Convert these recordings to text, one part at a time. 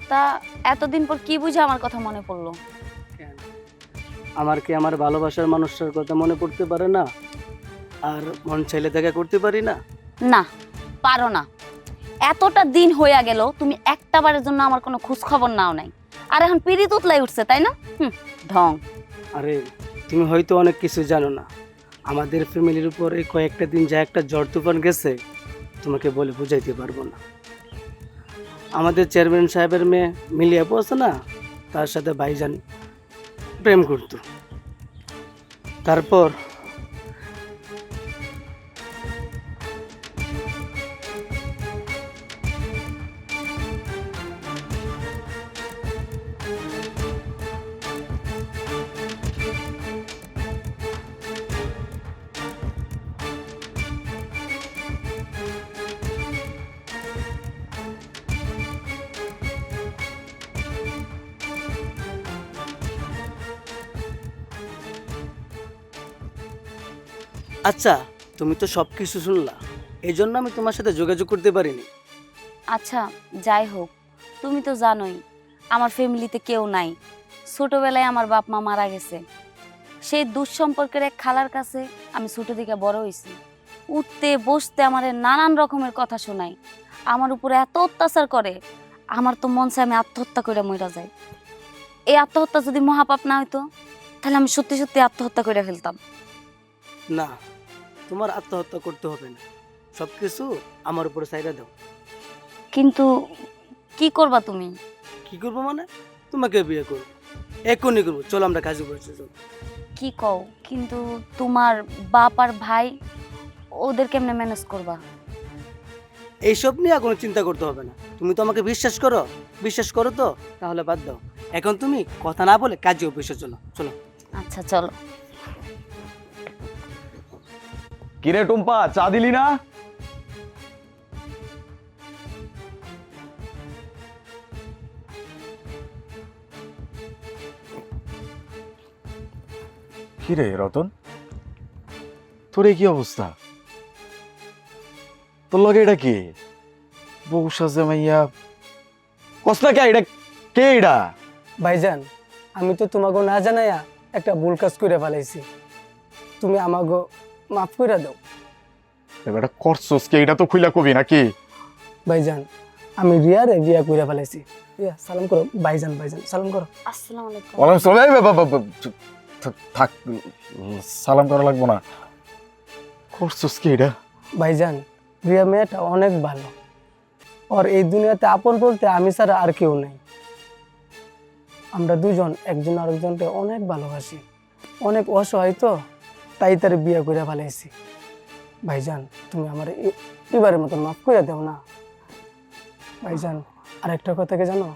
তা এতদিন পর কি বুঝে আমার কথা মনে পড়লো? আমার কি আমার ভালোবাসার মানুষটার কথা মনে পড়তে পারে না? আর মন চাইলে দেখা করতে পারি না? না, পারো না। এতটা দিন হইয়া গেল, তুমি একটা বারের জন্য আমার কোনো খোঁজ খবর নাও নাই। আর এখন পিড়ি তুতলাই উঠছে, তাই না? ঢং। আরে তুমি হয়তো অনেক কিছু জানো না। আমাদের ফ্যামিলির উপর এই কয়েকটা দিন যা একটা ঝড় তুফান গেছে, তোমাকে বলে বুঝাইতে পারবো না। আমাদের চেয়ারম্যান সাহেবের মেয়ে মিলিয়া পড়ছে না, তার সাথে ভাইজান প্রেম করতো। তারপর আচ্ছা, তুমি তো সব কিছু শুনলা, এই জন্য আমি তোমার সাথে যোগাযোগ করতে পারিনি। আচ্ছা, যাই হোক, তুমি তো জানোই আমার ফ্যামিলিতে কেউ নাই। ছোটবেলায় আমার বাপ মা মারা গেছে। সেই দুঃসম্পর্কের এক খালার কাছে আমি ছোট থেকে বড় হয়েছি। উঠতে বসতে আমার নানান রকমের কথা শোনায়, আমার উপরে এত অত্যাচার করে, আমার তো মন চায় আমি আত্মহত্যা করে মরে যাই। এই আত্মহত্যা যদি মহাপাপ না হইতো, তাহলে আমি সত্যি সত্যি আত্মহত্যা করে ফেলতাম। না, তোমার আত্মহত্যা করতে হবে না, সব কিছু আমার উপরে চাইরা দাও। কিন্তু কি করবা তুমি? কি করবো মানে? তোমাকে বিয়ে করবো, এখনই করবো। চলো আমরা কাজে বসে চলো। কি কও? কিন্তু তোমার বাপ আর ভাই, ওদের কেমনে ম্যানেজ করবা? এইসব নিয়ে কোনো চিন্তা করতে হবে না। তুমি তো আমাকে বিশ্বাস করো, বিশ্বাস করো তো, তাহলে বাদ দাও। এখন তুমি কথা না বলে কাজে অফিসে চলো। চলো। আচ্ছা চলো। কিরে টুম্পা, চা দিলি না? কিরে রতন, তোর এই কি অবস্থা? তোর লগে এটা কি? বউ সাজে মাইয়া কসনা কে? এটা কে? এটা ভাইজান, আমি তো তোমাকে না জানাইয়া একটা ভুল কাজ করে ফেলাইছি। তুমি আমাকে মাফ করে দাও। এটা করছস কে? এটা তো খুইলা কবি নাকি? ভাইজান, আমি রিয়ারে বিয়া করে ফেলাইছি। রিয়া সালাম করো। ভাইজান, ভাইজান সালাম করো। আসসালামু আলাইকুম। ওলাম সবাই থাক, সালাম করা লাগবো না। করছস কি এটা? ভাইজান, রিয়া মেয়েটা অনেক ভালো। আর এই দুনিয়াতে আপন বলতে আমি ছাড়া আর কেউ নাই। আমরা দুজন একজন আরেকজনকে অনেক ভালোবাসি। অনেক অসহায় তো, তাই তার বিয়া করে ফেলাইছি। ভাইজান, তুমি আমার এবারের মতো মাফ করে দাও না। ভাইজান, আরেকটা কথা কি জানো?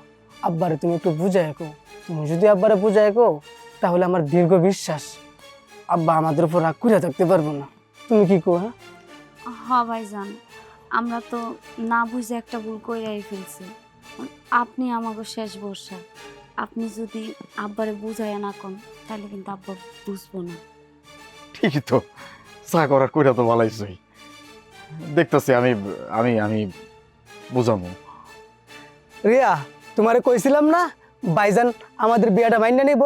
আব্বারে তুমি একটু বুঝাই কো। তুমি যদি আব্বারে বুঝাই কো, তাহলে আমার দীর্ঘ বিশ্বাস আব্বা আমাদের উপর রাগ করে থাকতে পারবো না। তুমি কি কো? হ্যাঁ হ্যাঁ ভাইজান, আমরা তো না বুঝে একটা ভুল কইরাই ফেলছি। আপনি আমাকে শেষ ভরসা। আপনি যদি আব্বারে বুঝাইয়া না কোন, তাহলে কিন্তু আব্বা বুঝবো না। ঠিকই তো, চা করার কইরা তো বালাইছই। দেখতেছি আমি আমি আমি বুঝামু। রিয়া, তোমারে কইছিলাম না ভাইজান আমাদের বিয়াটা মাইন্না নিব।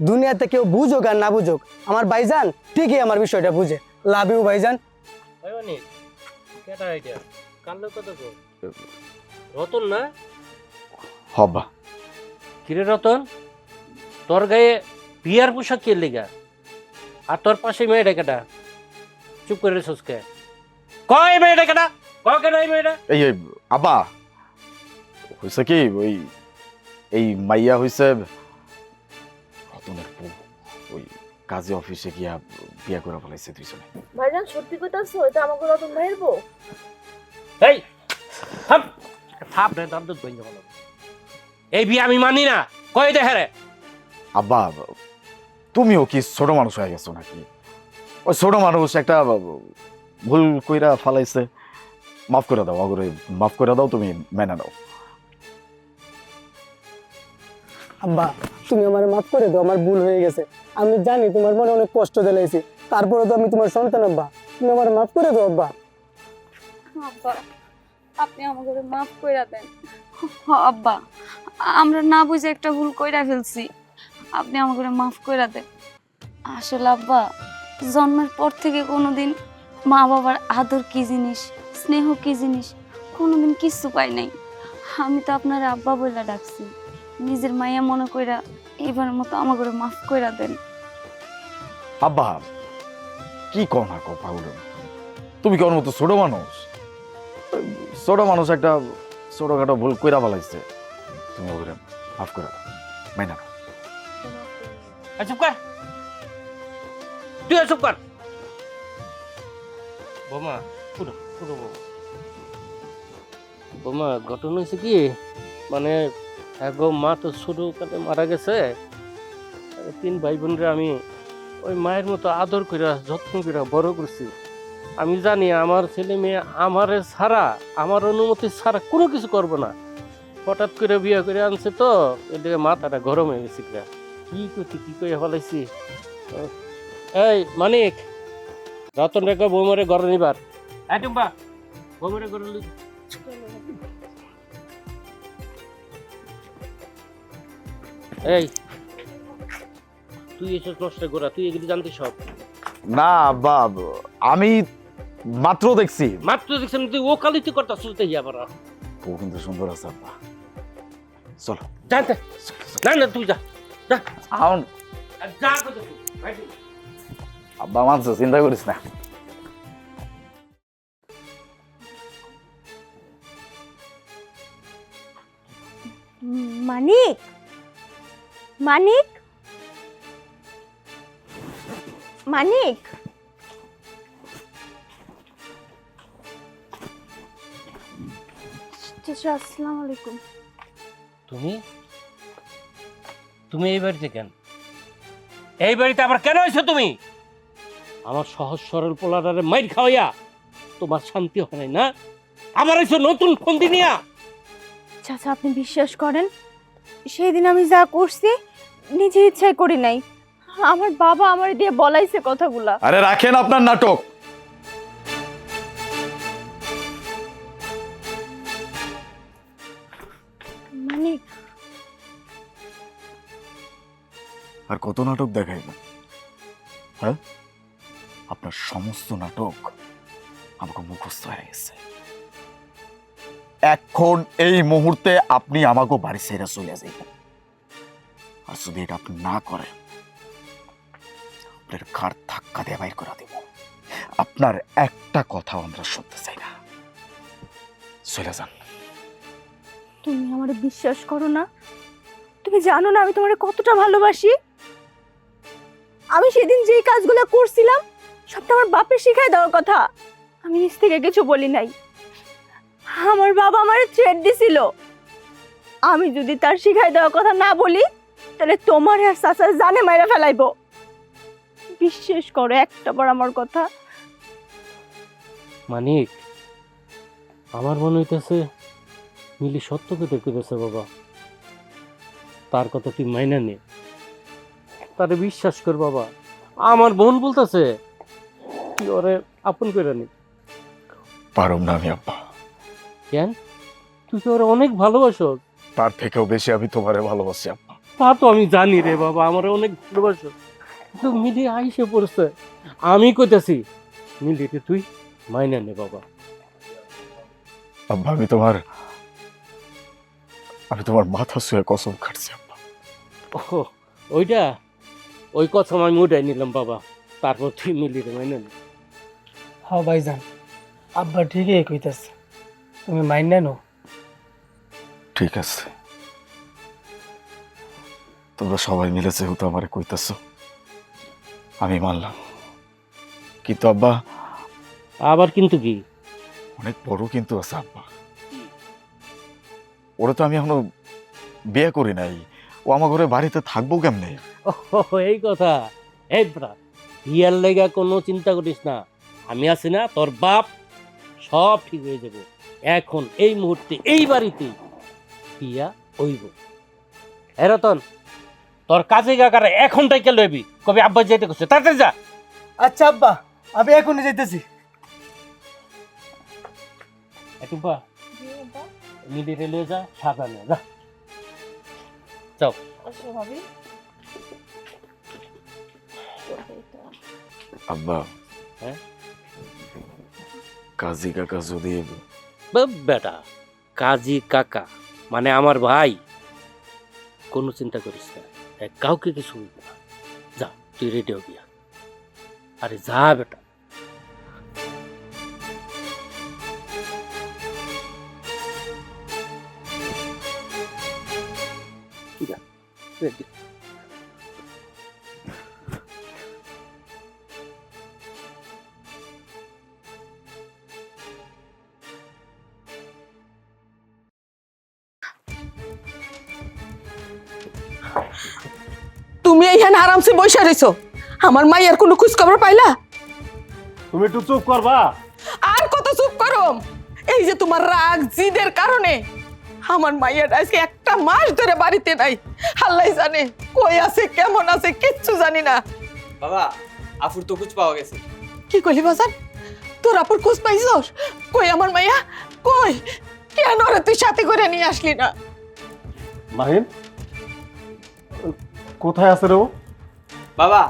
দুনিয়াতে কেউ বুঝুক আর না বুঝুক, আমার ভাইজান ঠিকই আমার বিষয়টা বুঝে। লাভ ইউ ভাইজান। রতন না? হবা কিরে রতন, তোর গায়ে বিয়ার পোশাক কে লেগা? আর তোর পাশে মেয়েটা কেটা? চুপ করে রেছিস কে? কয় মেয়েটা কেটা? কয় কেটা এই মেয়েটা? এই আবা হইছে কি, ওই এই মাইয়া হইছে রতনের বউ। ওই কাজী অফিসে গিয়া বিয়া করে ফেলাইছে দুইজনে। ভাইজান সত্যি কইতাছো? এটা আমাকে রতন ভাইয়ের বউ? এই থাপ থাপ রে, দাম তো বইন যাবো। এই বিয়ে আমি মানি না। কয় দেখে রে? আব্বা, তুমিও কি ছোট মানুষ হয়ে গেছো নাকি? ওই ছোট মানুষ একটা ভুল কইরা ফালাইছে, মাফ করে দাও। আগরে মাফ করে দাও, তুমি মেনে নাও। আব্বা, তুমি আমার মাফ করে দাও, আমার ভুল হয়ে গেছে। আমি জানি তোমার মনে অনেক কষ্ট দিলাইছি, তারপরে তো আমি তোমার সন্তান। আব্বা, তুমি আমার মাফ করে দাও। আব্বা, আব্বা, আপনি আমাকে মাফ কইরা দেন। আব্বা, আমরা না বুঝে একটা ভুল কইরা ফেলছি, আপনি আমাকে মাফ কইরা দেন। আসলে আব্বা, জন্মের পর থেকে কোনোদিন মা বাবার আদর কি জিনিস, স্নেহ কি জিনিস কোনোদিন কিচ্ছু পাই নাই। আমি তো আপনার আব্বা বইলা ডাকছি, নিজের মাইয়া মনে কইরা এবারের মতো আমাকে মাফ কইরা দেন। আব্বা কি কও না কও পাগল, তুমি কেমন মতো ছোট মানুষ, ছোট মানুষ একটা ছোটখাটো ভুল কইরা ফেলাইছে, তুমি ওরে মাফ করে দাও, মাইনা নাও। চুপ কর, তুই চুপ কর। বোমা পুরো পুরো বোমা, ঘটনা হয়েছে কি, মানে এগো মা তো ছোটকালে মারা গেছে। 3 ভাই বোনরা আমি ওই মায়ের মতো আদর করে যত্ন করে বড় করছি। আমি জানি আমার ছেলে মেয়ে আমারে ছাড়া, আমার অনুমতি ছাড়া কোনো কিছু করবো না। হঠাৎ করে বিয়ে করে আনছে তো, এদিকে মাথাটা গরম হয়ে গেছে। কি করছি, কি করে ফেলাইছি। এই মানিক, রতন রেখা বৌমারে ঘরে নিবার। টুম্পা, বৌমারে ঘরে এই তুই এসব নষ্ট করা, তুই এগুলি জানতিস সব? না আব্বা, আমি মাত্র দেখছি। মাত্র দেখছেন তুই ও কালিতে করতা চলতে গিয়ে আবার। ও কিন্তু সুন্দর আছে আব্বা, চলো জানতে না না তুই যা যা আউন। যা করতে তুই ভাই। আব্বা মানছে, চিন্তা করিস না। মানিক, মানিক, মানিক, আসসালামু আলাইকুম। তুমি তুমি এই বাড়িতে কেন? এই বাড়িতে আবার কেন হয়েছো তুমি? আমার সহজ সরল পোলারে মাইর খাওয়াইয়া তোমার শান্তি হয় নাই না? আবার এসো নতুন ফন্দি নিয়া। চাচা, আপনি বিশ্বাস করেন, সেই দিন আমি যা করছি নিজের ইচ্ছায় করি নাই। আমার বাবা আমার দিয়ে বলাইছে কথাগুলা। আরে রাখেন আপনার নাটক। মানিক, আর কত নাটক দেখাইবেন? হ্যাঁ, আপনার সমস্ত নাটক আমাকে মুখস্থ হয়ে গেছে। এখন এই মুহূর্তে আপনি আমাকে বাড়ি ছেড়ে চলে যাইবেন, আর যদি এটা আপনি না করেন আপনার ঘাড় ধাক্কা দিয়ে বাইর করে দেব। আপনার একটা কথা আমরা শুনতে চাই না, চলে যান। তুমি আমার বিশ্বাস করো না? তুমি জানো না আমি তোমার কতটা ভালোবাসি। আমি সেদিন যেই কাজগুলো করছিলাম সবটা আমার বাপের শিখাই দেওয়ার কথা, আমি নিজ থেকে কিছু বলি নাই। আমার বাবা আমারে থ্রেট দিছিল, আমি যদি তার শিখাই দেওয়ার কথা না বলি তাহলে তোমার আর চাচা জানে মাইরা ফেলাইবো। বিশ্বাস করো একটাবার আমার কথা। মানিক, আমার মনে হইতেছে মিলি সত্য কথা কইতেছে বাবা। তার কথা তুই মাইনা নে, তারে বিশ্বাস কর বাবা। আমার বোন বলতেছে তুই ওরে আপন করে নি। পারুম না আমি আব্বা, কেন? তুই তো ওরে অনেক ভালোবাসো। তার থেকেও বেশি আমি তোমারে ভালোবাসি আব্বা। তা তো আমি জানি রে বাবা, আমার অনেক ভালোবাসো। কিন্তু মিলি আইসে পড়ছে, আমি কইতেছি মিলিকে তুই মাইনা নে বাবা। আব্বা আমি তোমার মাথা শুয়ে কসম খাটছি আব্বা। ও ওইটা, ওই কথা আমি উঠাই নিলাম বাবা। তারপর তুই মিলিরে মাইনা নে। হ্যাঁ ভাইজান, আব্বা ঠিকই কইতাছে, তুমি মাইন্না নো। ঠিক আছে, তোমরা সবাই মিলে যেহেতু আমারে কইতাছ আমি মানলাম, কিন্তু আব্বা আবার কিন্তু কি? অনেক বড় কিন্তু আছে আব্বা। ওরা তো আমি এখনো বিয়ে করি নাই, ও আমার ঘরে বাড়িতে থাকবো কেমনে? ও এই কথা। এই ব্রা, বিয়ার লেগা কোনো চিন্তা করিস না, আমি আছি না, তোর বাপ সব ঠিক হয়ে যাবে। এখন এই মুহূর্তে এই বাড়িতে বিয়া হইব। এ রতন, তোর কাজে গাকারে এখনটাই কে লইবি, কবি আব্বা যেতে করছে, তাড়াতাড়ি যা। আচ্ছা আব্বা, আমি এখনই যাইতেছি। একটু মিলি রেলে যা, সাদা নিয়ে যা। যাও। আসো ভাবি। আব্বা, হ্যাঁ? কাজী কাকা যদি বেটা, কাজী কাকা মানে আমার ভাই, কোনো চিন্তা করিস না, কাউকে কিছু বলবো না। যা, তুই রেডি হবি। আরে যা বেটা। Ready. তুমি এইখানে আরামসে বসে রইছো, আমার মাইয়ার কোনো খোঁজ খবর পাইলা? তুমি একটু চুপ করবা? আর কত চুপ করো? এই যে তোমার রাগ জিদের কারণে আমার মাইয়াটা আজকে একটা মাস ধরে বাড়িতে নাই। আল্লাহ জানে কই আছে, কেমন আছে, কিচ্ছু জানি না। বাবা, আফুর তো খোঁজ পাওয়া গেছে। কি কইলি বাজান? তোর আপুর খোঁজ পাইছস? কই আমার মাইয়া কই? কেন রে তুই সাথে করে নিয়ে আসলি না? মাহিন কোথায় আছে রে ও? বাবা,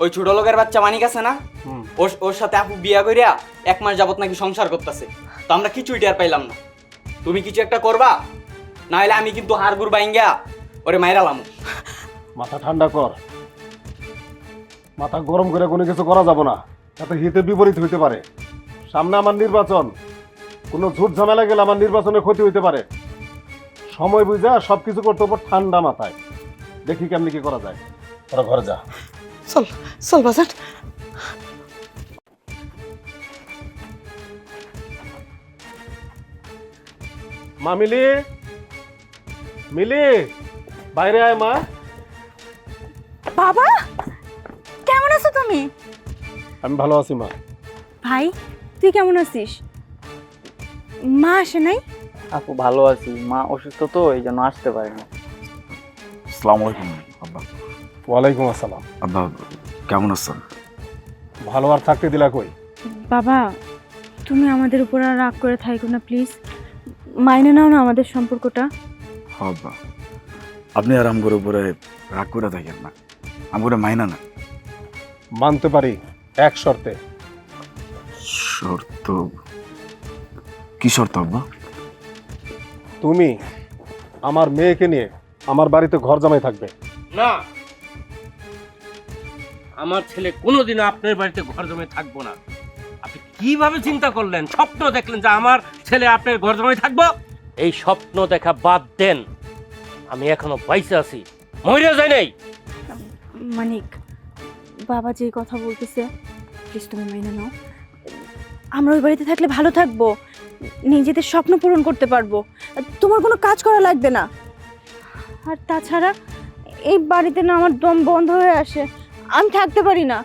ওই ছোট লোকের বাচ্চা মানিক আছে না, ওর সাথে আপু বিয়া কইরা 1 মাস যাবত নাকি সংসার করতেছে। তো আমরা কিছুই টের পাইলাম না। তুমি কিছু একটা করবা, না হলে আমি কিন্তু হাড়গুড় বাইঙ্গা ওরে মাইরালাম। মাথা ঠান্ডা কর, মাথা গরম করে কোনো কিছু করা যাব না, তাতে হিতে বিপরীত হইতে পারে। সামনে আমার নির্বাচন, কোনো ঝুট ঝামেলা গেলে আমার নির্বাচনে ক্ষতি হইতে পারে। সময় বুঝা সবকিছু করতে হবে ঠান্ডা মাথায়। দেখি কেমনি কি করা যায়। তোরা ঘরে যা। চল চল বাজান। মা মিলি, মিলি বাইরে আয় মা। বাবা, কেমন আছো তুমি? আমি ভালো আছি মা। ভাই, তুই কেমন আছিস? মা আসে নাই? আপু ভালো আছি, মা অসুস্থ তো এই জন্য আসতে পারে না। আসসালামু আলাইকুম আব্বা। ওয়ালাইকুম আসসালাম। আব্বা কেমন আছেন? ভালো আর থাকতে দিলা কই? বাবা, তুমি আমাদের উপর আর রাগ করে থাইকো না প্লিজ। মাইনে নাও না আমাদের সম্পর্কটা। আব্বা, আপনি আর আমগোর উপরে রাগ করে থাকেন না, আমগোরে মাইনা না। মানতে পারি এক শর্তে। শর্ত? কি শর্ত আব্বা? তুমি আমার মেয়েকে নিয়ে আমার বাড়িতে ঘর জামাই থাকবে। না, আমার ছেলে কোনোদিনও আপনার বাড়িতে ঘর জমে থাকবো না। আপনি কিভাবে চিন্তা করলেন, স্বপ্ন দেখলেন যে আমার ছেলে আপনার ঘর জমে থাকবো? এই স্বপ্ন দেখা বাদ দেন। আমি এখনো বাইসে আছি, মরে যাই নাই। মানিক, বাবা যে কথা বলতেছে প্লিজ তুমি মাইনে নাও। আমরা ওই বাড়িতে থাকলে ভালো থাকবো, নিজেদের স্বপ্ন পূরণ করতে পারবো, তোমার কোনো কাজ করা লাগবে না। আর তাছাড়া এই বাড়িতে না আমার দম বন্ধ হয়ে আসে, আমি থাকতে পারি না।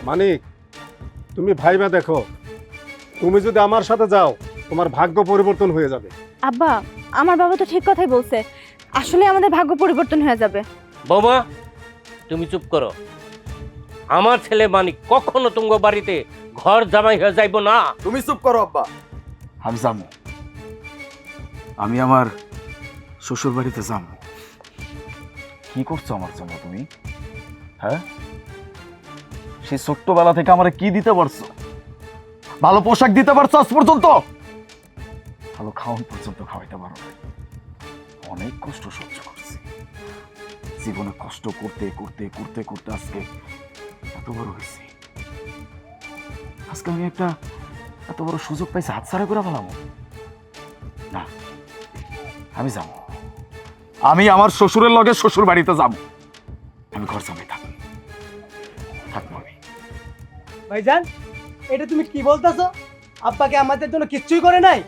মানিক, তুমি ভাইবা দেখো, তুমি যদি আমার সাথে যাও তোমার ভাগ্য পরিবর্তন হয়ে যাবে। আব্বা, আমার বাবা তো ঠিক কথাই বলছে, আসলে আমাদের ভাগ্য পরিবর্তন হয়ে যাবে। বাবা, তুমি চুপ করো। আমার ছেলে মানিক কখনো তোমার বাড়িতে ঘর জামাই হয়ে যাইবো না। তুমি চুপ করো আব্বা। আমি যাবো, আমি আমার শ্বশুর বাড়িতে যাবো। কি করছো আমার জন্য তুমি? হ্যাঁ, সেই ছোট্টবেলা থেকে আমার কি দিতে পারছো? ভালো পোশাক দিতে পারছো আজ পর্যন্ত? ভালো খাওয়ান পর্যন্ত খাওয়াইতে পারো না। অনেক কষ্ট সহ্য করছি জীবনে, কষ্ট করতে করতে করতে করতে আজকে এত বড় হয়েছি। আজকে আমি একটা এত বড় সুযোগ পাইছি, হাতছাড়া করে ফেলাম না। আমি যাব, আমি আমার শ্বশুরের লগে শ্বশুর বাড়িতে যাব। আমি ঘর জামাই থাকবো, থাকবো আমি। ভাইজান, এটা তুমি কি বলতেছো? আব্বাকে আমাদের জন্য কিচ্ছুই করে নাই?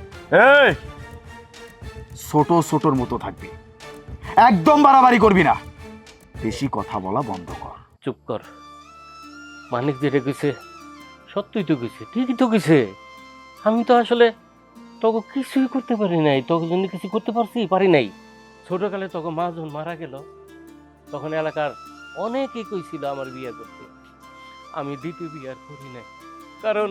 এই, ছোট ছোটর মতো থাকবি, একদম বাড়াবাড়ি করবি না। বেশি কথা বলা বন্ধ কর। চুপ কর। মানিক যেটা কইছে সত্যই তো কইছে, ঠিকই তো কইছে। আমি তো আসলে তোকে কিছুই করতে পারি নাই, তোকে জন্য কিছু করতে পারি নাই। ছোটকালে তোকে মা যখন মারা গেল তখন এলাকার অনেকেই কইছিল আমার বিয়ে করতে। আমি দ্বিতীয় বিয়ে আর করি নাই, কারণ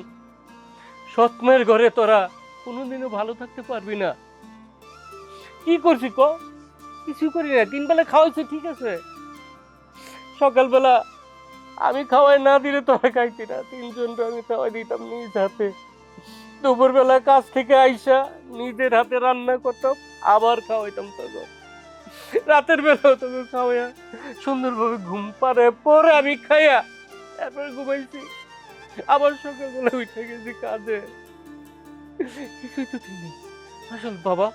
সৎমের ঘরে তোরা কোনোদিনও ভালো থাকতে পারবি না। কি করছি ক? কিছু করি না, 3 বেলা খাওয়াইছে ঠিক আছে, সকালবেলা আমি খাওয়াই না দিলে তোরা খাইতি না, 3 জনকে আমি খাওয়াই দিতাম নিজ হাতে, দুপুরবেলা কাজ থেকে আইসা নিজের হাতে রান্না করতাম আবার খাওয়াইতাম তোকে, রাতের বেলাও তোকে খাওয়াইয়া সুন্দরভাবে ঘুম পারে পরে আমি খাইয়া এরপরে ঘুমাইছি, আবার সকালবেলা উঠে গেছি কাজে, কিছুই তো দিইনি। আসলে বাবা,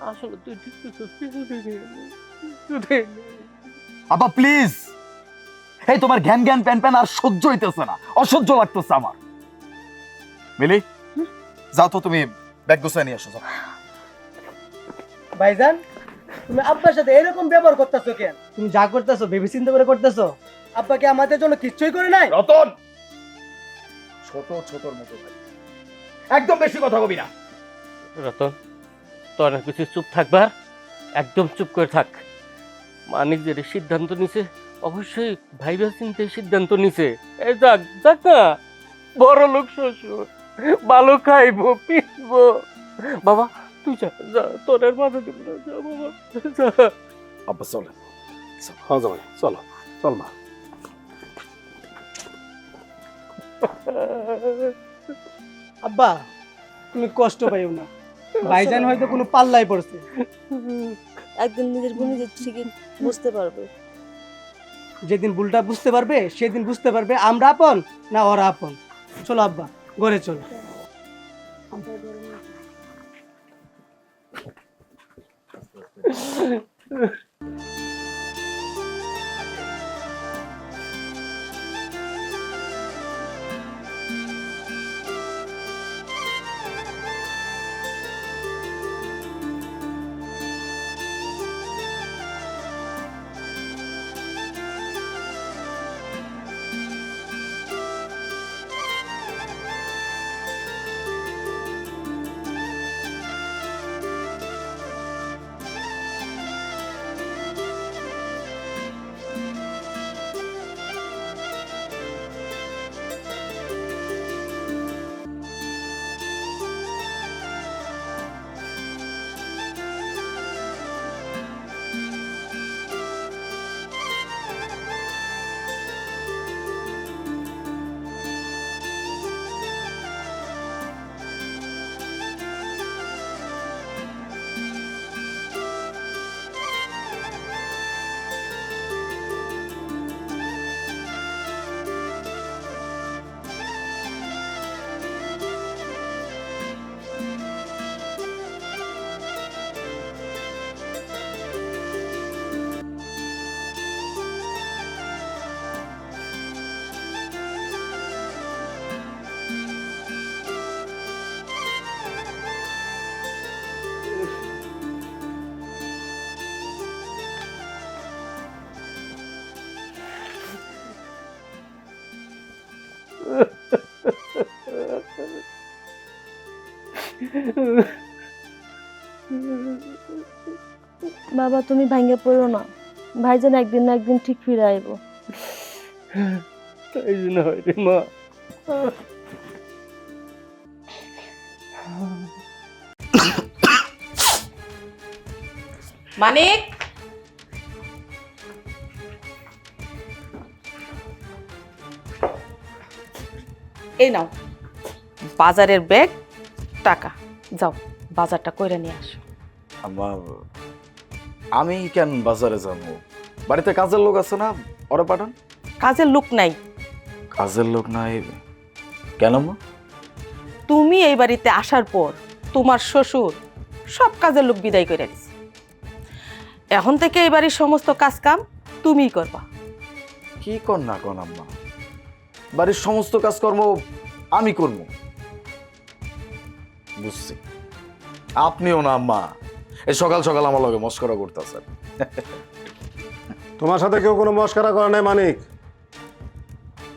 আসলে তুই ঠিক কিছু দিইনি। আব্বা প্লিজ, এই তোমার জ্ঞান জ্ঞান প্যান প্যান আর সহ্য হইতেছে না, অসহ্য লাগতেছে আমার। মিলি, যাও তো তুমি ব্যাগ গুছাই নিয়ে আসো। যাও। ভাইজান, তুমি আব্বার সাথে এরকম ব্যবহার করতেছো কেন? তুমি যা করতেছো ভেবে চিন্তা করে করতেছো? আব্বা কি আমাদের জন্য কিচ্ছুই করে নাই? রতন, ছোট ছোটর মতো ভাই, একদম বেশি কথা কবি না। রতন, তোর না কিছু চুপ থাকবার, একদম চুপ করে থাক। মানিক যে সিদ্ধান্ত নিছে অবশ্যই ভাইবা চিন্তে সিদ্ধান্ত নিছে। এই যাক যাক না, বড় লোক শ্বশুর, ভালো খাইবো পিসবো। বাবা তুই যা, যা তোর আর মাথা দিব না, যা বাবা যা। আব্বা চলে। হ্যাঁ জামাই, চলো চল মা। আব্বা, তুমি কষ্ট পাইও না, ভাইজান হয়তো কোনো পাল্লাই পড়ছে। একদিন নিজের ভুল নিজে ঠিকই বুঝতে পারবে। যেদিন ভুলটা বুঝতে পারবে সেদিন বুঝতে পারবে আমরা আপন না ওরা আপন। চলো আব্বা, ঘরে চলো। বাবা তুমি ভাঙ্গে পড়ো না, ভাইজান একদিন না একদিন ঠিক ফিরে আইব। তাই জন্য হয় রে মা। মানিক, এই নাও বাজারের ব্যাগ, টাকা, যাও বাজারটা কইরা নিয়ে আসো। আমার আমি কেন বাজারে যাবো? বাড়িতে কাজের লোক আছে না, ওরা পাঠান। কাজের লোক নাই। কাজের লোক নাই কেন মা? তুমি এই বাড়িতে আসার পর তোমার শ্বশুর সব কাজের লোক বিদায় করে দিছে। এখন থেকে এই বাড়ির সমস্ত কাজ কাম তুমিই করবা। কি কর না কর আম্মা, বাড়ির সমস্ত কাজকর্ম আমি করব। বুঝছি, আপনিও না আম্মা এই সকাল সকাল আমার লগে মস্করা করতেছেন। তোমার সাথে কেউ কোনো মস্কারা করে নাই মানিক।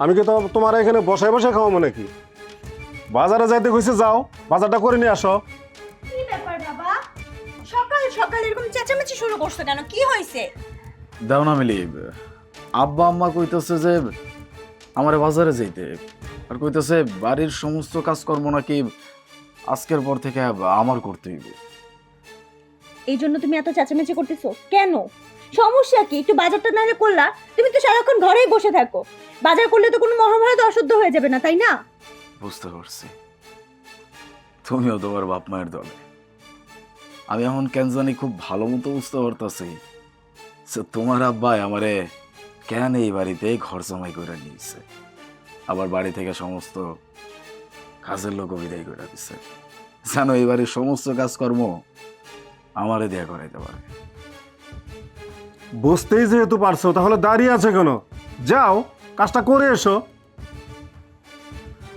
আমি কি তো তোমার এখানে বসায় বসে খাওয়াবো নাকি? বাজারে যাইতে কইছে, যাও বাজারটা করে নিয়ে আসো। কি ব্যাপার বাবা, সকাল সকাল এরকম চেঁচামেচি শুরু করছো কেন? কি হয়েছে? দাও না মিলি, আব্বা আম্মা কইতেছে যে আমারে বাজারে যাইতে, আর কইতেছে বাড়ির সমস্ত কাজকর্ম নাকি আজকের পর থেকে আমার করতে হইবে। এই জন্য তুমি এত চেঁচামেচি করতেছো কেন? সমস্যা কি? একটু বাজারটা নাহলে করলা? তুমি তো সারাক্ষণ ঘরেই বসে থাকো। বাজার করলে তো কোনো মহাভারত অশুদ্ধ হয়ে যাবে না, তাই না? বুঝতে পারছি তুমিও তোমার বাপ মায়ের দলে। আমি এখন কেন জানি খুব ভালো মতো বুঝতে পারতাছি যে তোমার আব্বাই আমারে কেন এই বাড়িতে ঘর জমাই করে নিয়েছে, আবার বাড়ি থেকে সমস্ত কাজের লোক বিদায় করে দিচ্ছে। জানো এই বাড়ির সমস্ত কাজকর্ম আমারে দেয়া করাইতে পারে। বুঝতেই যেহেতু পারছো তাহলে দাঁড়িয়ে আছে কেন? যাও কাজটা করে এসো।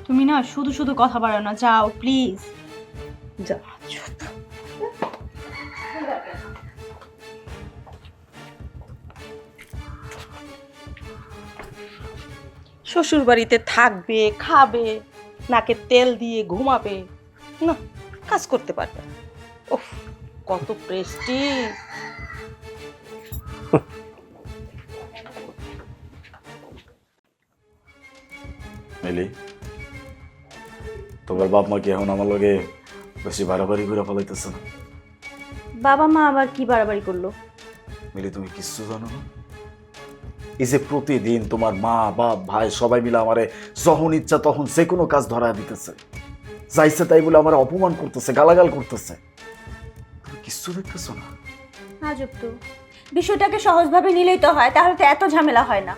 তুমি না শুধু শুধু কথা বাড়াও না, যাও প্লিজ। যা শ্বশুর বাড়িতে থাকবে, খাবে, নাকে তেল দিয়ে ঘুমাবে, না কাজ করতে পারবে না। ওফ, কত প্রেস্টিজ। মিলি, তোমার বাপ মা কি এখন আমার লগে বেশি বাড়াবাড়ি করে ফেলাইতেছে না? বাবা মা আবার কি বাড়াবাড়ি করলো? মিলি, তুমি কিচ্ছু জানো না? এই যে প্রতিদিন তোমার মা বাপ ভাই সবাই মিলে আমারে যখন ইচ্ছা তখন যে কোনো কাজ ধরায় দিতেছে, যাইছে তাই বলে আমার অপমান করতেছে, গালাগাল করতেছে, তুমি কিচ্ছু দেখতেছো না? আজব তো, বিষয়টাকে সহজভাবে নিলেই তো হয়, তাহলে তো এত ঝামেলা হয় না।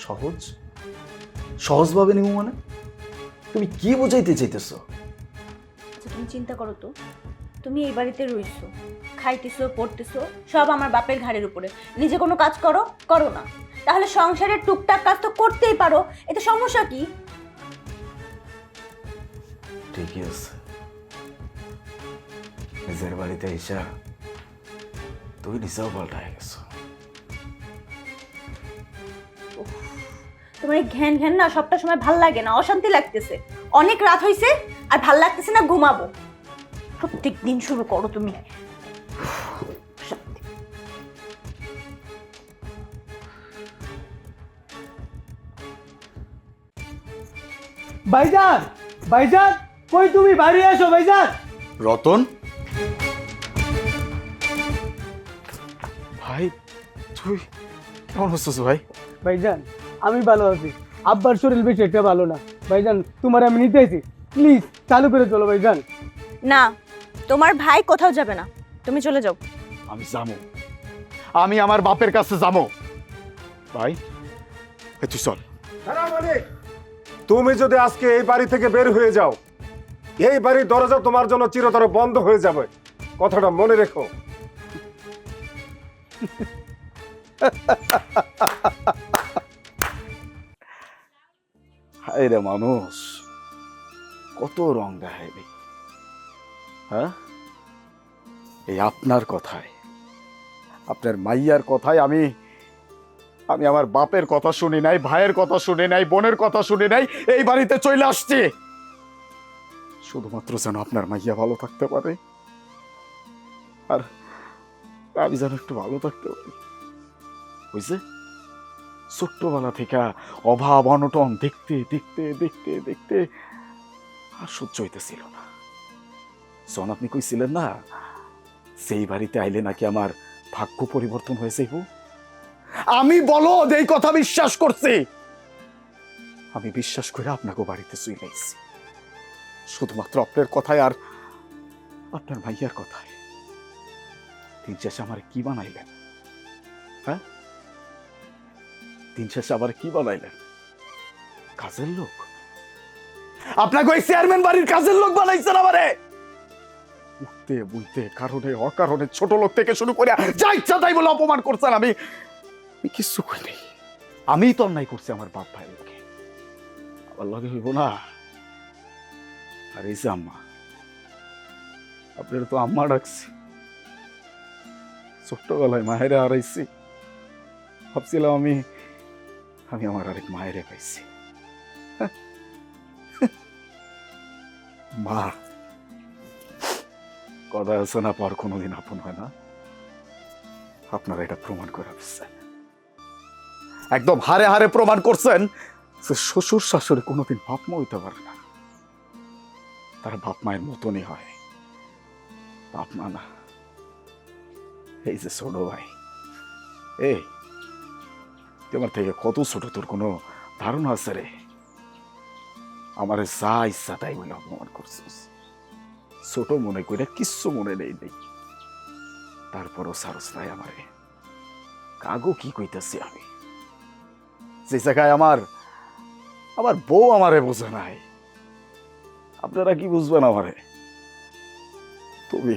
সহজ সহজভাবে নিব মানে? তুমি কি বুঝাইতে চাইতেছো? আচ্ছা তুমি চিন্তা করো তো, তুমি এই বাড়িতে রইছো, খাইতেছো পড়তেছো সব আমার বাপের ঘাড়ের উপরে, নিজে কোনো কাজ করো করো না, তাহলে সংসারের টুকটাক কাজ তো করতেই পারো, এতে সমস্যা কি? ঠিকই আছে, নিজের বাড়িতে এসা তুই নিজেও পাল্টায় গেছো। তোমার এই ঘ্যান ঘ্যান না সবটা সময় ভাল লাগে না, অশান্তি লাগতেছে। অনেক রাত হইছে আর ভাল লাগতেছে না, ঘুমাবো। প্রত্যেক দিন শুরু করো তুমি। ভাইজান, ভাইজান, কই তুমি? বাড়ি আসো ভাইজান। রতন ভাই, তুই কেমন আছিস ভাই? ভাইজান আমি ভালো আছি, আব্বার শরীর বেশি একটা ভালো না। ভাইজান তোমার আমি নিতে আইছি, প্লিজ চালু করে চলো ভাইজান। না, তোমার ভাই কোথাও যাবে না, তুমি চলে যাও। আমি যাবো, আমি আমার বাপের কাছে যাবো। ভাই তুই চল। তুমি যদি আজকে এই বাড়ি থেকে বের হয়ে যাও, এই বাড়ির দরজা তোমার জন্য চিরতরে বন্ধ হয়ে যাবে, কথাটা মনে রেখো। হায় রে মানুষ, কত রং দেখায় রে। হ্যাঁ, এই আপনার কথায়, আপনার মাইয়ার কথায় আমি আমি আমার বাপের কথা শুনি নাই, ভাইয়ের কথা শুনি নাই, বোনের কথা শুনি নাই, এই বাড়িতে চলে আসছি শুধুমাত্র যেন আপনার মাইয়া ভালো থাকতে পারে আর আমি যেন একটু ভালো থাকতে পারি। বুঝছে, ছোট্টবেলা থেকে অভাব অনটন দেখতে দেখতে দেখতে দেখতে আর সহ্য হইতেছিল না। যখন আপনি কইছিলেন না সেই বাড়িতে আইলে নাকি আমার ভাগ্য পরিবর্তন হয়ে যাইব, আমি বলো এই কথা বিশ্বাস করছি। আমি বিশ্বাস করে আপনাকে বাড়িতে চলে আইছি শুধুমাত্র আপনার কথায় আর আপনার ভাইয়ার কথায়। দিন শেষে আমার কি বানাইলেন? হ্যাঁ, দিন শেষে আবার কি বানাইলেন? কাজের লোক। আপনাকে ওই চেয়ারম্যান বাড়ির কাজের লোক বানাইছেন আমারে। উঠতে বুঝতে কারণে অকারণে ছোট লোক থেকে শুরু করে যা ইচ্ছা তাই বলে অপমান করছেন। আমি কিচ্ছু কই নাই, আমিই তো অন্যায় করছি আমার বাপ ভাইয়ের লোকে। আবার লগে হইব না। আর এই যে আম্মা, আপনার তো আম্মা ডাকছি, ছোট্টবেলায় মায়েরে হারাইছি, ভাবছিলাম আমি আমি আমার আরেক মায়েরে পাইছি। মা, কথা আছে না, পর কোনোদিন আপন হয় না। আপনারা এটা প্রমাণ করে দিচ্ছেন, একদম হারে হারে প্রমাণ করছেন যে শ্বশুর শাশুড়ি কোনোদিন বাপ মা হইতে পারে না, তারা বাপ মায়ের মতনই হয়, বাপ মা না। এই যে ছোট ভাই, এই তোমার থেকে কত ছোট, তোর কোনো ধারণা আছে রে? আমারে যা ইচ্ছা তাই বলে অপমান করছিস, ছোট মনে করে কিচ্ছু মনে নেই নেই, তারপরও সারস নাই আমারে। কাগো কি কইতাছি আমি, যে জায়গায় আমার আমার বউ আমারে বোঝে নাই, আপনারা কি বুঝবেন আমারে? তুমি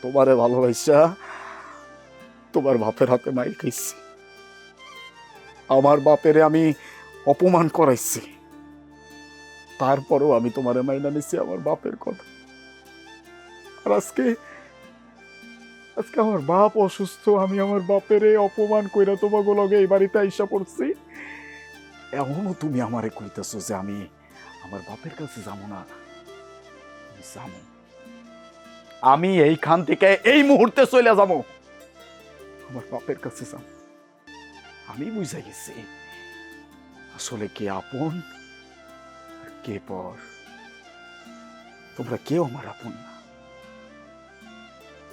তোমারে ভালোবাসা তোমার বাপের হাতে মাইর খাইছি, আমার বাপেরে আমি অপমান করাইছি, তারপরও আমি তোমারে মাইনা নিছি আমার বাপের কথা। আর আজকে আজকে আমার বাপ অসুস্থ, আমি আমার বাপেরে অপমান কইরা তোমাকে লগে এই বাড়িতে আইসা পড়ছি, এমনও তুমি আমারে কইতেছো যে আমি আমার বাপের কাছে যাবো না? আমি যাবো, আমি এইখান থেকে এই মুহূর্তে চলে যাবো, আমার বাপের কাছে যাবো। আমি বুঝা গেছি আসলে কে আপন আর কে পর। তোমরা কেউ আমার আপন না,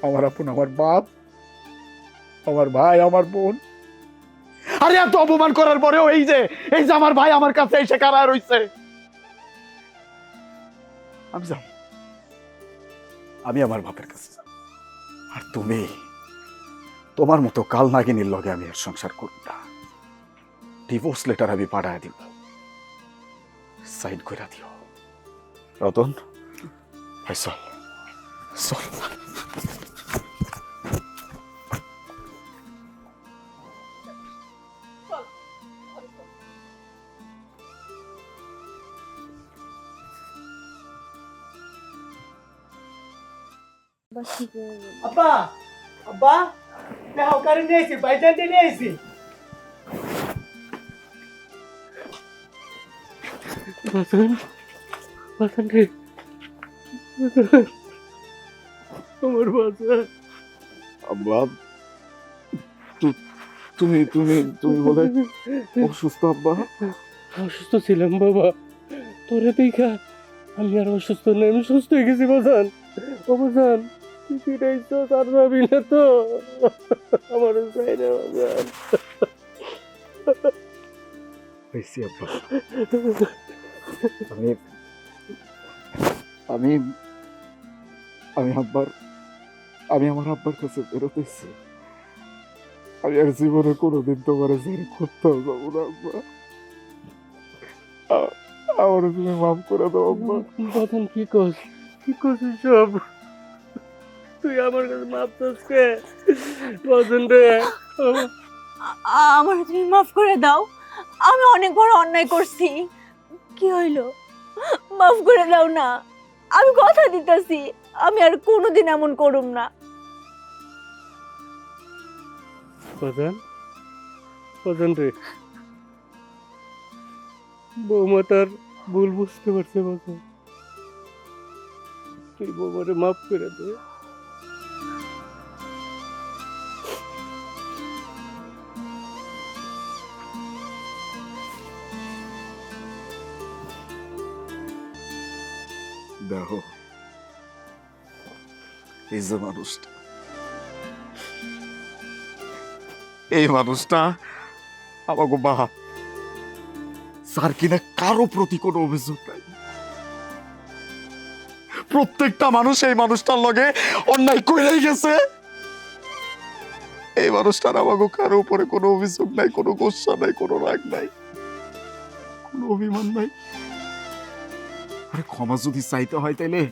আমার আপন আমার বাপ, আমার ভাই, আমার বোন। আরে এত অপমান করার পরেও এই যে আমার ভাই আমার কাছে এসে কারা রইছে। আমি যাব, আমি আমার বাপের কাছে যাব। আর তুমি তোমার মতো কাল নাগিনীর লগে আমি আর সংসার করব না। ডিভোর্স লেটার আমি পাঠায় দিব, সাইন করে দিও। রতন ভাই চল চল। আব্বা, আব্বা, দেখো কারে নিয়ে আইছি, বাইজানতে নিয়ে আইছি। আমার বাচ্চা আব্বা, তুমি তুমি তুমি বলে অসুস্থ আব্বা? অসুস্থ ছিলাম বাবা, তোরে দেখা আমি আর অসুস্থ নই, আমি সুস্থ হয়ে গেছি বাজান। ও বাজান, তুই ফিরাইছ তার ভাবি না তো? আমার চাই না বাজান। হয়েছি আব্বা, আমি আমি আমি আমার আব্বার কাছে বেরোতেছি। আমি আর জীবনে কোনোদিন তোমার ছেড়ে কোথাও যাবো না আব্বা। আমার তুমি মাফ করে দাও আব্বা। বাজান কি করছিস সব? তুই আমার কাছে মাপ চাস কে বাজান রে? আমার তুমি মাফ করে দাও, আমি অনেক বড় অন্যায় করছি। কি হইলো, মাফ করে দাও না, আমি কথা দিতেছি আমি আর কোনোদিন এমন করুম না। বাজান রে, বৌমা তার ভুল বুঝতে পারছে বাজান, তুই বৌমারে মাফ করে দে। দেখো এই যে মানুষটা, এই মানুষটা আমাকে বাপ, স্যার কিনা কারো প্রতি কোনো অভিযোগ নাই। প্রত্যেকটা মানুষ এই মানুষটার লগে অন্যায় করেই গেছে। এই মানুষটার আমাকে কারো উপরে কোনো অভিযোগ নাই, কোনো গোসা নাই, কোনো রাগ নাই, কোনো অভিমান নাই। আরে ক্ষমা যদি চাইতে হয় তাইলে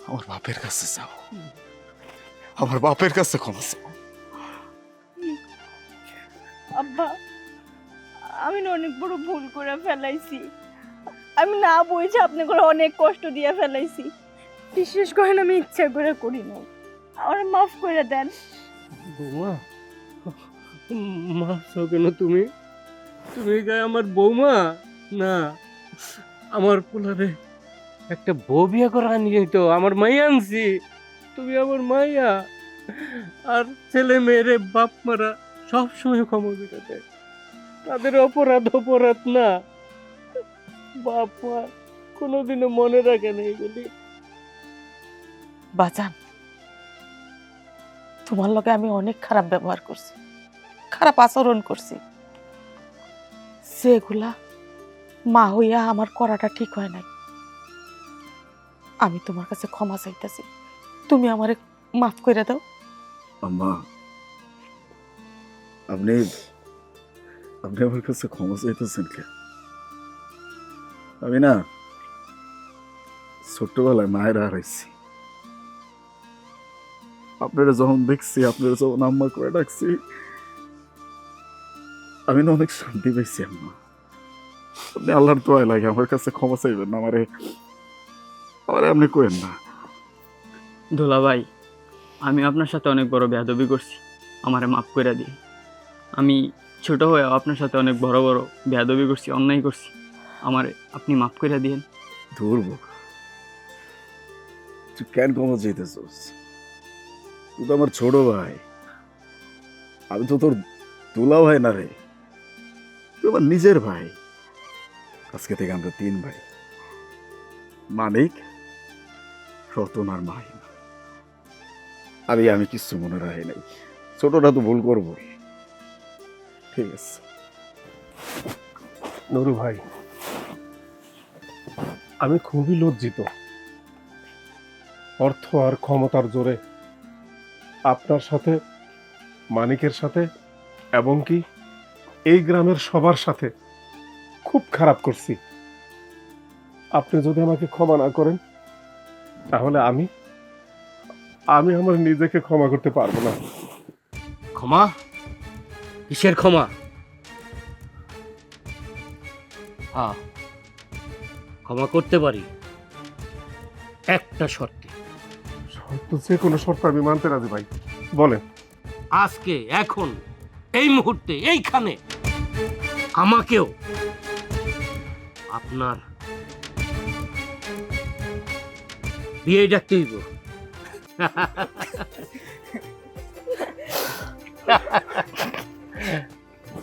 আমার বাপের কাছে যাও, আমার বাপের কাছে ক্ষমা চাও। আব্বা, আমি না অনেক বড় ভুল করে ফেলাইছি, আমি না বুঝে আপনাকে অনেক কষ্ট দিয়ে ফেলাইছি। বিশেষ করে আমি ইচ্ছা করে করি না, আমার মাফ করে দেন। বৌমা, মাফ চাও কেন তুমি? তুমি গায়ে আমার বৌমা না, আমার পোলারে একটা বউ বিয়ে করে আনিয়ে তো আমার মাইয়া আনছি, তুমি আমার মাইয়া। আর ছেলে মেয়েরে বাপ মারা সবসময় ক্ষমা করে দেয়, তাদের অপরাধ না। বাপ মা কোনোদিনও মনে রাখে না এগুলি। বাজান, তোমার লগে আমি অনেক খারাপ ব্যবহার করছি, খারাপ আচরণ করছি, সেগুলা মা হইয়া আমার করাটা ঠিক হয় নাই। আমি তোমার কাছে ক্ষমা চাইতেছি, তুমি আমারে মাফ করে দাও। আম্মা, আপনি আপনি আমার কাছে ক্ষমা চাইতেছেন কে? আমি না ছোট্টবেলায় মায়ের হারাইছি। আপনারা যখন দেখছি, আপনারা যখন আম্মা করে ডাকছি, আমি না অনেক শান্তি পাইছি। আম্মা, আপনি আল্লাহর দোয়ায় লাগে আমার কাছে ক্ষমা চাইবেন না, আমারে আমারে আপনি কইেন না। দোলা ভাই, আমি আপনার সাথে অনেক বড় বেয়াদবি করছি, আমারে মাফ করে দিন। আমি ছোট হয়ে আপনার সাথে অনেক বড় বড় বেয়াদবি করছি, অন্যায় করছি, আমারে আপনি মাফ করে দিন। ধরব তুই কেন ক্ষমা চাইতেছিস? তুই তো আমার ছোট ভাই, আমি তো তোর দুলা ভাই না রে, তুই আমার নিজের ভাই। আজকে থেকে আমরা 3 ভাই, মানিক, রতন আর মাহিন। আমি কিছু মনে রাখি নাই, ছোটটা তো ভুল করবই। ঠিক আছে নুরু ভাই, আমি খুবই লজ্জিত। অর্থ আর ক্ষমতার জোরে আপনার সাথে, মানিকের সাথে, এবং কি এই গ্রামের সবার সাথে খুব খারাপ করছি। আপনি যদি আমাকে ক্ষমা না করেন, তাহলে আমি আমার নিজেকে ক্ষমা করতে পারবো না। ক্ষমা? কিসের ক্ষমা? হ্যাঁ, ক্ষমা করতে পারি, একটা শর্তে। শর্ত? যে কোনো শর্ত আমি মানতে রাজি ভাই, বলেন। আজকে, এখন, এই মুহূর্তে, এইখানে আমাকেও আপনার বিয়ে ডাকতে হইব।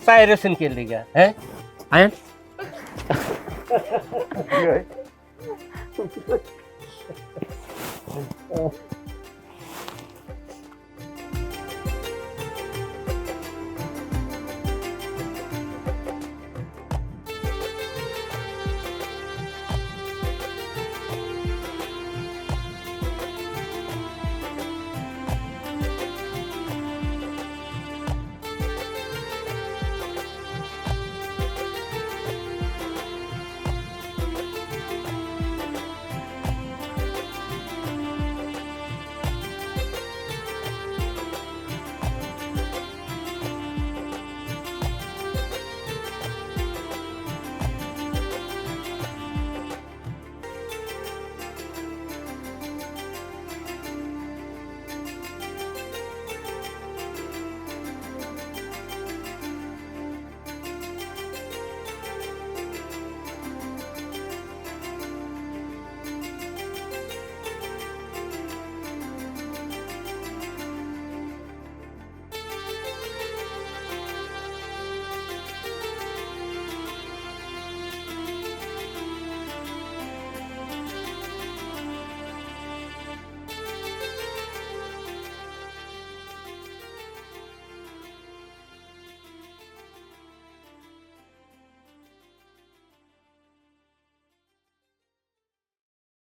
পাইরেছেন কে লিগা? হ্যাঁ, আয়েন।